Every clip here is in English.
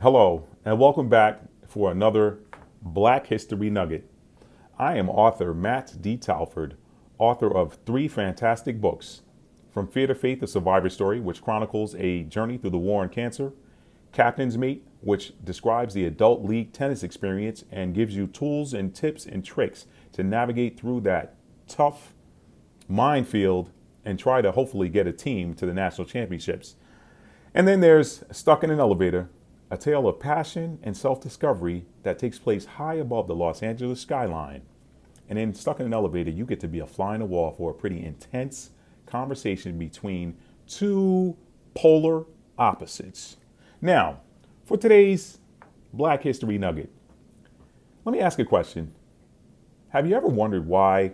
Hello, and welcome back for another Black History Nugget. I am author Matt D. Talford, author of three fantastic books: From Fear to Faith, a Survivor Story, which chronicles a journey through the war on cancer; Captain's Mate, which describes the adult league tennis experience and gives you tools and tips and tricks to navigate through that tough minefield and try to hopefully get a team to the national championships. And then there's Stuck in an Elevator, a tale of passion and self-discovery that takes place high above the Los Angeles skyline. And in Stuck in an Elevator, you get to be a fly on the wall for a pretty intense conversation between two polar opposites. Now, for today's Black History Nugget, let me ask a question. Have you ever wondered why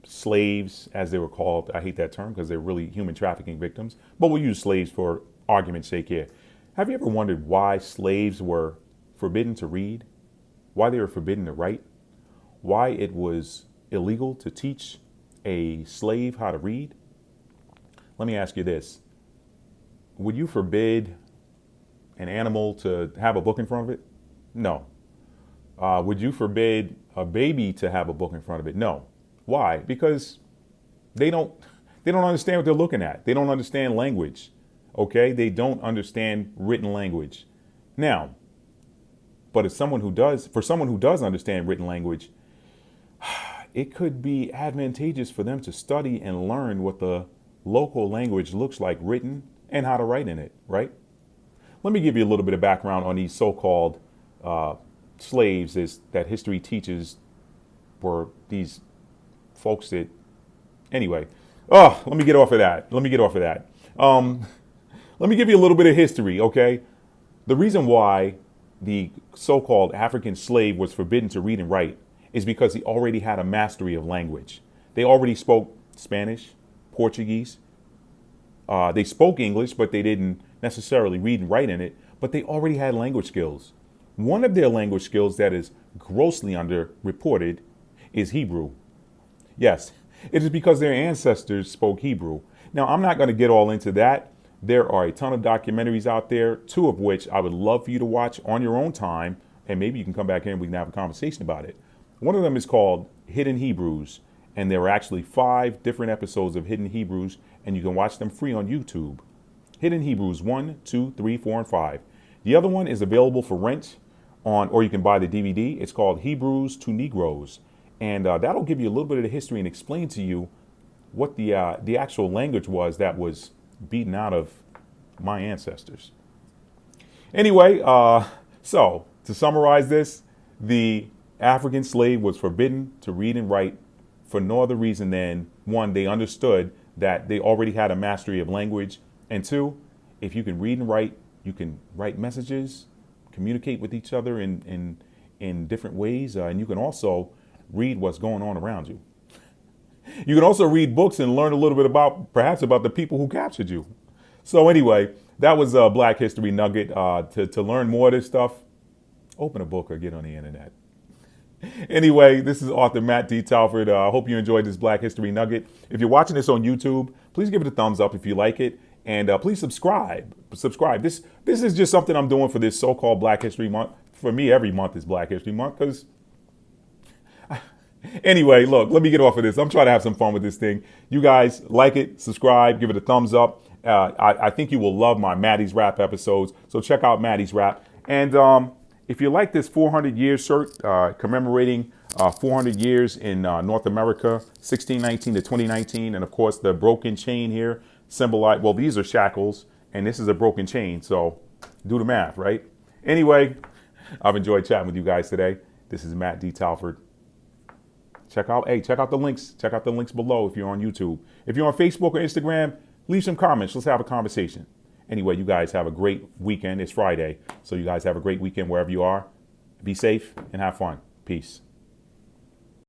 slaves, as they were called — I hate that term because they're really human trafficking victims, but we'll use slaves for argument's sake here — have you ever wondered why slaves were forbidden to read? Why they were forbidden to write? Why it was illegal to teach a slave how to read? Let me ask you this. Would you forbid an animal to have a book in front of it? No. Would you forbid a baby to have a book in front of it? No. Why? Because they don't understand what they're looking at. They don't understand language. Okay, they don't understand written language. Now, but for someone who does understand written language, it could be advantageous for them to study and learn what the local language looks like written and how to write in it, right? Let me give you a little bit of background on these so-called slaves that history teaches were these folks that, anyway. Let me get off of that. Let me give you a little bit of history, okay? The reason why the so-called African slave was forbidden to read and write is because he already had a mastery of language. They already spoke Spanish, Portuguese. They spoke English, but they didn't necessarily read and write in it, but they already had language skills. One of their language skills that is grossly underreported is Hebrew. Yes, it is because their ancestors spoke Hebrew. Now, I'm not going to get all into that. There are a ton of documentaries out there, two of which I would love for you to watch on your own time, and maybe you can come back here and we can have a conversation about it. One of them is called Hidden Hebrews, and there are actually 5 different episodes of Hidden Hebrews, and you can watch them free on YouTube. Hidden Hebrews 1, 2, 3, 4, and 5. The other one is available for rent or you can buy the DVD. It's called Hebrews to Negroes, and that'll give you a little bit of the history and explain to you what the actual language was that was beaten out of my ancestors. Anyway, so to summarize this, the African slave was forbidden to read and write for no other reason than, one, they understood that they already had a mastery of language, and two, if you can read and write, you can write messages, communicate with each other in different ways, and you can also read what's going on around you. You can also read books and learn a little bit perhaps about the people who captured you. So anyway, that was a Black History Nugget. To learn more of this stuff, open a book or get on the internet. Anyway, this is author Matt D. Talford. I hope you enjoyed this Black History Nugget. If you're watching this on YouTube, please give it a thumbs up if you like it. And please subscribe. This is just something I'm doing for this so-called Black History Month. For me, every month is Black History Month because anyway, look, let me get off of this. I'm trying to have some fun with this thing. You guys like it, subscribe, give it a thumbs up. I think you will love my Maddie's Rap episodes. So check out Maddie's Rap. And if you like this 400 years shirt commemorating 400 years in North America, 1619 to 2019. And of course, the broken chain here symbolize, well, these are shackles and this is a broken chain. So do the math, right? Anyway, I've enjoyed chatting with you guys today. This is Matt D. Talford. Check out the links. Check out the links below if you're on YouTube. If you're on Facebook or Instagram, leave some comments. Let's have a conversation. Anyway, you guys have a great weekend. It's Friday, so you guys have a great weekend wherever you are. Be safe and have fun. Peace.